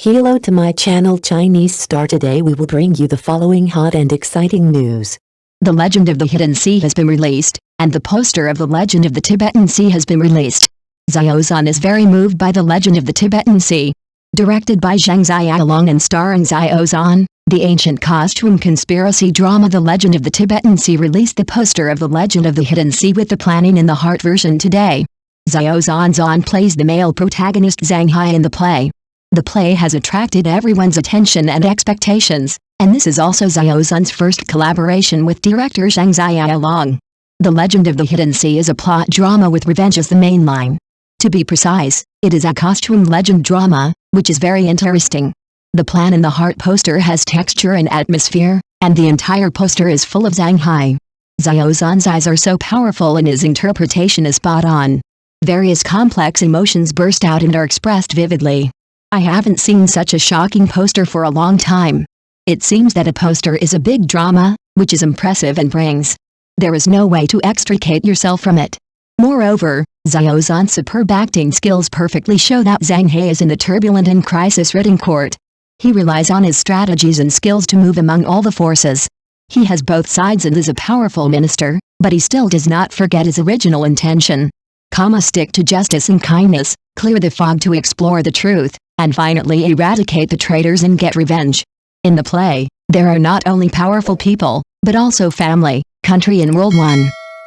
Hello to my channel Chinese Star. Today we will bring you the following hot and exciting news. The Legend of the Hidden Sea has been released, and the poster of the Legend of the Tibetan Sea has been released. Xiao Zhan is very moved by the Legend of the Tibetan Sea. Directed by Zheng Xiaolong and starring Xiao Zhan, the ancient costume conspiracy drama The Legend of the Tibetan Sea released the poster of the Legend of the Hidden Sea with the Planning in the Heart version today. Xiao Zhan plays the male protagonist Zang Hai in the play. The play has attracted everyone's attention and expectations, and this is also Xiao Zhan's first collaboration with director Zheng Xiaolong. The Legend of the Hidden Sea is a plot drama with revenge as the main line. To be precise, it is a costume legend drama, which is very interesting. The Plan in the Heart poster has texture and atmosphere, and the entire poster is full of Zang Hai. Xiao Zhan's eyes are so powerful and his interpretation is spot on. Various complex emotions burst out and are expressed vividly. I haven't seen such a shocking poster for a long time. It seems that a poster is a big drama, which is impressive and brings. There is no way to extricate yourself from it. Moreover, Xiao Zhan's superb acting skills perfectly show that Zang Hai is in the turbulent and crisis-ridden court. He relies on his strategies and skills to move among all the forces. He has both sides and is a powerful minister, but he still does not forget his original intention. Stick to justice and kindness, clear the fog to explore the truth, and finally eradicate the traitors and get revenge. In the play, there are not only powerful people, but also family, country and world.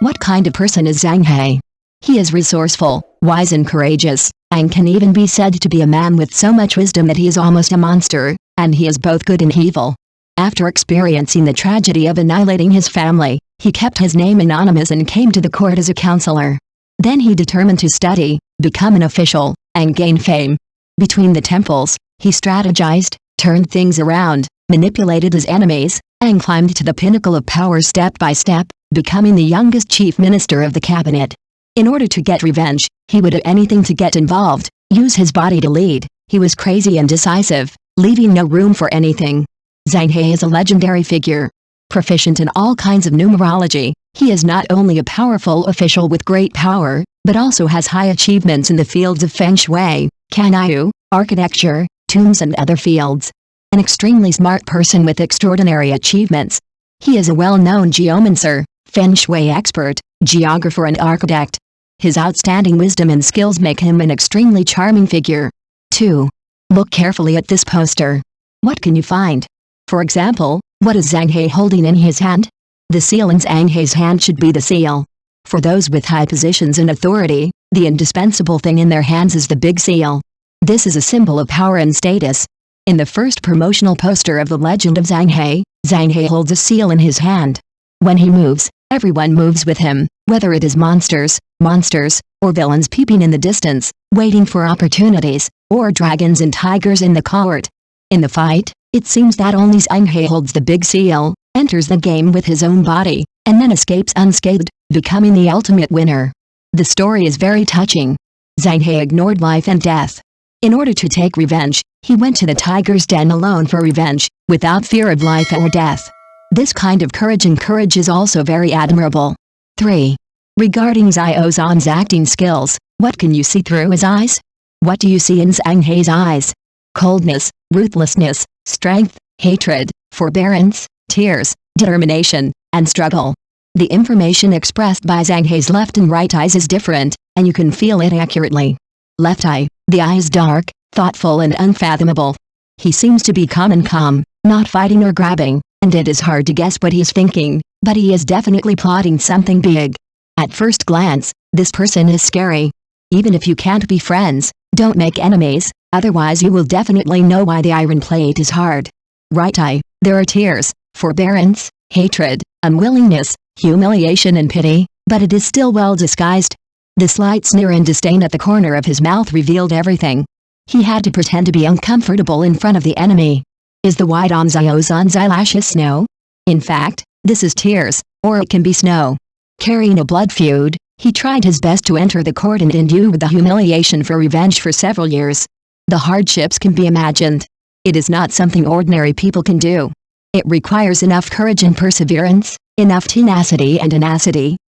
What kind of person is Zang Hai? He is resourceful, wise and courageous, and can even be said to be a man with so much wisdom that he is almost a monster, and he is both good and evil. After experiencing the tragedy of annihilating his family, he kept his name anonymous and came to the court as a counselor. Then he determined to study, become an official, and gain fame. Between the temples, he strategized, turned things around, manipulated his enemies, and climbed to the pinnacle of power step by step, becoming the youngest chief minister of the cabinet. In order to get revenge, he would do anything to get involved, use his body to lead. He was crazy and decisive, leaving no room for anything. Zang Hai is a legendary figure. Proficient in all kinds of numerology, he is not only a powerful official with great power, but also has high achievements in the fields of feng shui, kanyu, architecture, tombs and other fields. An extremely smart person with extraordinary achievements. He is a well-known geomancer, feng shui expert, geographer and architect. His outstanding wisdom and skills make him an extremely charming figure. 2. Look carefully at this poster. What can you find? For example, what is Zang Hai holding in his hand? The seal in Zang Hai's hand should be the seal. For those with high positions and authority, the indispensable thing in their hands is the big seal. This is a symbol of power and status. In the first promotional poster of the Legend of Zanghai, Zang Hai holds a seal in his hand. When he moves, everyone moves with him, whether it is monsters, or villains peeping in the distance, waiting for opportunities, or dragons and tigers in the court. In the fight, it seems that only Zang Hai holds the big seal, enters the game with his own body, and then escapes unscathed, becoming the ultimate winner. The story is very touching. Zang Hai ignored life and death. In order to take revenge, he went to the tiger's den alone for revenge, without fear of life or death. This kind of courage is also very admirable. 3. Regarding Xiao Zhan's acting skills, what can you see through his eyes? What do you see in Zang Hai's eyes? Coldness, ruthlessness, strength, hatred, forbearance, tears, determination, and struggle. The information expressed by Zang Hai's left and right eyes is different, and you can feel it accurately. Left eye, the eye is dark, thoughtful and unfathomable. He seems to be calm, not fighting or grabbing, and it is hard to guess what he is thinking, but he is definitely plotting something big. At first glance, this person is scary. Even if you can't be friends, don't make enemies, otherwise you will definitely know why the iron plate is hard. Right eye, there are tears, forbearance, hatred, unwillingness, humiliation and pity, but it is still well disguised. The slight sneer and disdain at the corner of his mouth revealed everything. He had to pretend to be uncomfortable in front of the enemy. Is the white on Xiao Zhan's eyelashes snow? In fact, this is tears, or it can be snow. Carrying a blood feud, he tried his best to enter the court and endure with the humiliation for revenge for several years. The hardships can be imagined. It is not something ordinary people can do. It requires enough courage and perseverance, enough tenacity,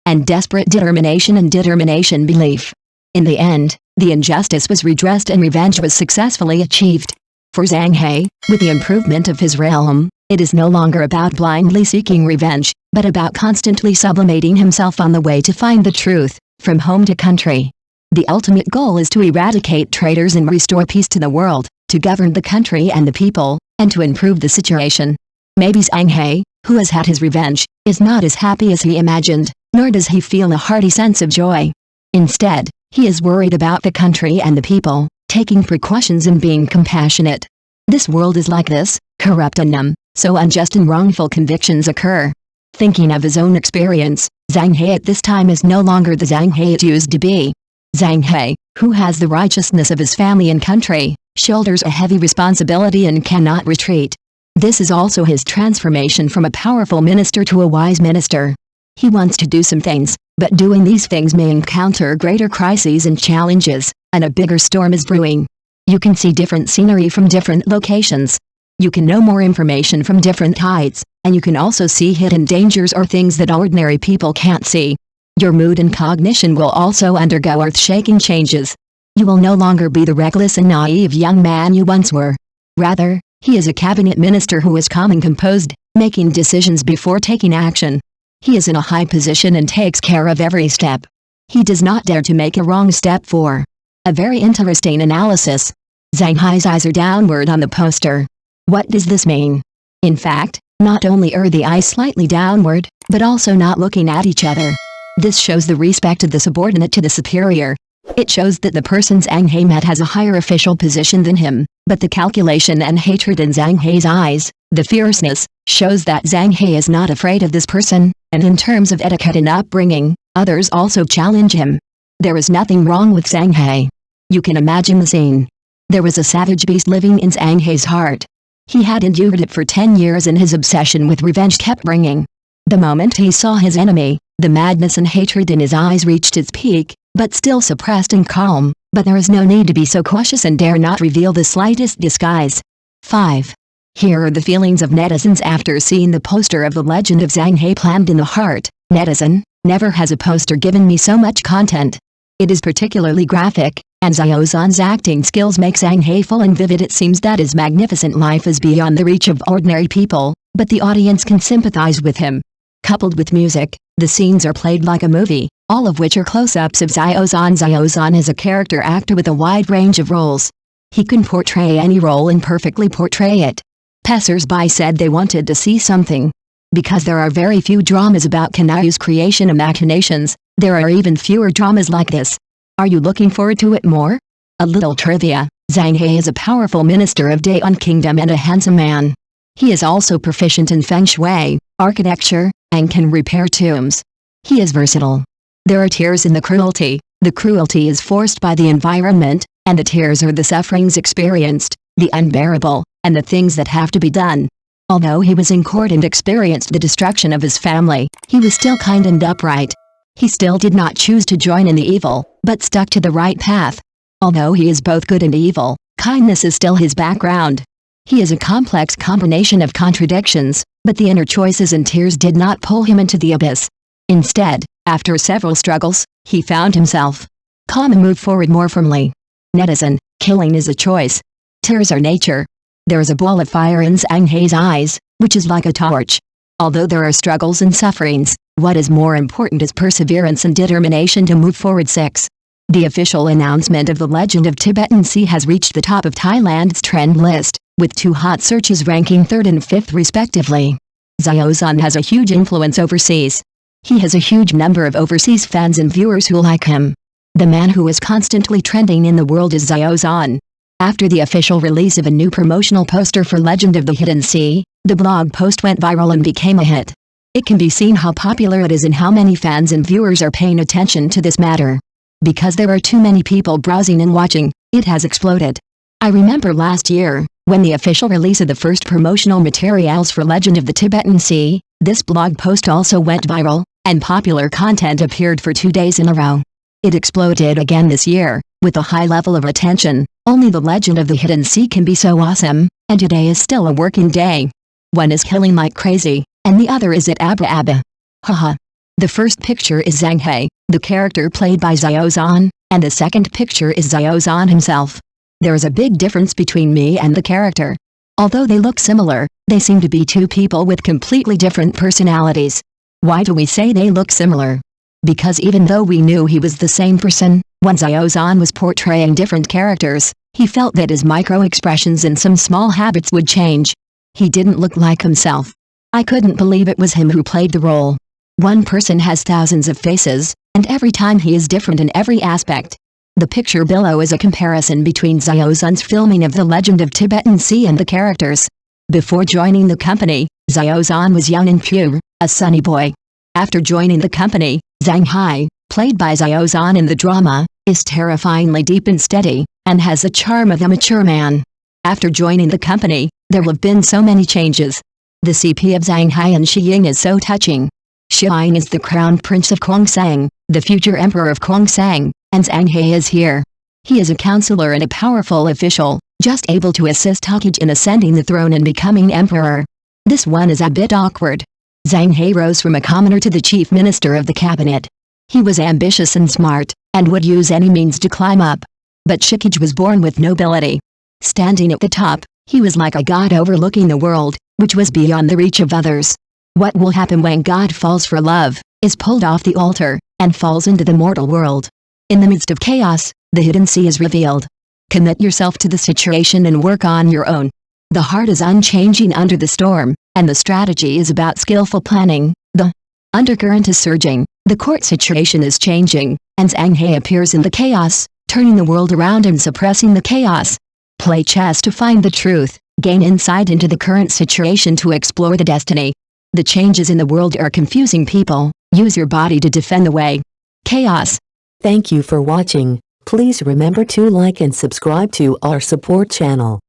and desperate determination belief. In the end, the injustice was redressed and revenge was successfully achieved. For Zang Hai, with the improvement of his realm, it is no longer about blindly seeking revenge, but about constantly sublimating himself on the way to find the truth, from home to country. The ultimate goal is to eradicate traitors and restore peace to the world, to govern the country and the people, and to improve the situation. Maybe Zang Hai, who has had his revenge, is not as happy as he imagined, nor does he feel a hearty sense of joy. Instead, he is worried about the country and the people, taking precautions and being compassionate. This world is like this, corrupt and numb, so unjust and wrongful convictions occur. Thinking of his own experience, Zang Hai at this time is no longer the Zang Hai it used to be. Zang Hai, who has the righteousness of his family and country, shoulders a heavy responsibility and cannot retreat. This is also his transformation from a powerful minister to a wise minister. He wants to do some things, but doing these things may encounter greater crises and challenges, and a bigger storm is brewing. You can see different scenery from different locations. You can know more information from different heights, and you can also see hidden dangers or things that ordinary people can't see. Your mood and cognition will also undergo earth-shaking changes. You will no longer be the reckless and naive young man you once were. Rather, he is a cabinet minister who is calm and composed, making decisions before taking action. He is in a high position and takes care of every step. He does not dare to make a wrong step for. A very interesting analysis. Zang Hai's eyes are downward on the poster. What does this mean? In fact, not only are the eyes slightly downward, but also not looking at each other. This shows the respect of the subordinate to the superior. It shows that the person Zang Hai met has a higher official position than him, but the calculation and hatred in Zang Hai's eyes, the fierceness, shows that Zang Hai is not afraid of this person, and in terms of etiquette and upbringing, others also challenge him. There is nothing wrong with Zang Hai. You can imagine the scene. There was a savage beast living in Zang Hai's heart. He had endured it for 10 years and his obsession with revenge kept bringing. The moment he saw his enemy, the madness and hatred in his eyes reached its peak, but still suppressed and calm, but there is no need to be so cautious and dare not reveal the slightest disguise. 5. Here are the feelings of netizens after seeing the poster of the Legend of Zanghai planned in the heart. Netizen, never has a poster given me so much content. It is particularly graphic, and Xiao Zhan's acting skills make Zanghai full and vivid. It seems that his magnificent life is beyond the reach of ordinary people, but the audience can sympathize with him. Coupled with music, the scenes are played like a movie, all of which are close-ups of Xiao Zhan. Xiao Zhan is a character actor with a wide range of roles. He can portray any role and perfectly portray it. Passers-by said they wanted to see something. Because there are very few dramas about Kanayu's creation and machinations, there are even fewer dramas like this. Are you looking forward to it more? A little trivia: Zang Hai is a powerful minister of Daeon Kingdom and a handsome man. He is also proficient in feng shui, architecture, and can repair tombs. He is versatile. There are tears in the cruelty. The cruelty is forced by the environment, and the tears are the sufferings experienced, the unbearable, and the things that have to be done. Although he was in court and experienced the destruction of his family, he was still kind and upright. He still did not choose to join in the evil, but stuck to the right path. Although he is both good and evil, kindness is still his background. He is a complex combination of contradictions, but the inner choices and tears did not pull him into the abyss. Instead, after several struggles, he found himself calm and moved forward more firmly. Netizen, killing is a choice. Tears are nature. There is a ball of fire in Zang Hai's eyes, which is like a torch. Although there are struggles and sufferings, what is more important is perseverance and determination to move forward. 6. The official announcement of the Legend of Tibetan Sea has reached the top of Thailand's trend list, with 2 hot searches ranking 3rd and 5th respectively. Xiao Zhan has a huge influence overseas. He has a huge number of overseas fans and viewers who like him. The man who is constantly trending in the world is Xiao Zhan. After the official release of a new promotional poster for Legend of the Hidden Sea, the blog post went viral and became a hit. It can be seen how popular it is and how many fans and viewers are paying attention to this matter. Because there are too many people browsing and watching, it has exploded. I remember last year, when the official release of the first promotional materials for Legend of the Tibetan Sea, this blog post also went viral, and popular content appeared for 2 days in a row. It exploded again this year, with a high level of attention. Only the Legend of the Hidden Sea can be so awesome, and today is still a working day. One is killing like crazy, and the other is at Abba Abba. Haha. The first picture is Zang Hai, the character played by Xiao Zhan, and the second picture is Xiao Zhan himself. There is a big difference between me and the character. Although they look similar, they seem to be two people with completely different personalities. Why do we say they look similar? Because even though we knew he was the same person, when Xiao Zhan was portraying different characters, he felt that his micro-expressions and some small habits would change. He didn't look like himself. I couldn't believe it was him who played the role. One person has thousands of faces, and every time he is different in every aspect. The picture below is a comparison between Xiao Zhan's filming of The Legend of Tibetan Sea and the characters. Before joining the company, Xiao Zhan was young and pure, a sunny boy. After joining the company, Zang Hai, played by Xiao Zhan in the drama, is terrifyingly deep and steady, and has the charm of a mature man. After joining the company, there have been so many changes. The CP of Zang Hai and Shi Ying is so touching. Shi Ying is the crown prince of Khongsang, the future emperor of Khongsang, and Zang Hai is here. He is a counselor and a powerful official, just able to assist Hokage in ascending the throne and becoming emperor. This one is a bit awkward. Zang Hai rose from a commoner to the chief minister of the cabinet. He was ambitious and smart, and would use any means to climb up. But Shikage was born with nobility. Standing at the top, he was like a god overlooking the world, which was beyond the reach of others. What will happen when God falls for love, is pulled off the altar, and falls into the mortal world? In the midst of chaos, the hidden sea is revealed. Commit yourself to the situation and work on your own. The heart is unchanging under the storm, and the strategy is about skillful planning. The undercurrent is surging, the court situation is changing, and Zang Hai appears in the chaos, turning the world around and suppressing the chaos. Play chess to find the truth, gain insight into the current situation to explore the destiny. The changes in the world are confusing people, use your body to defend the way. Chaos. Thank you for watching. Please remember to like and subscribe to our support channel.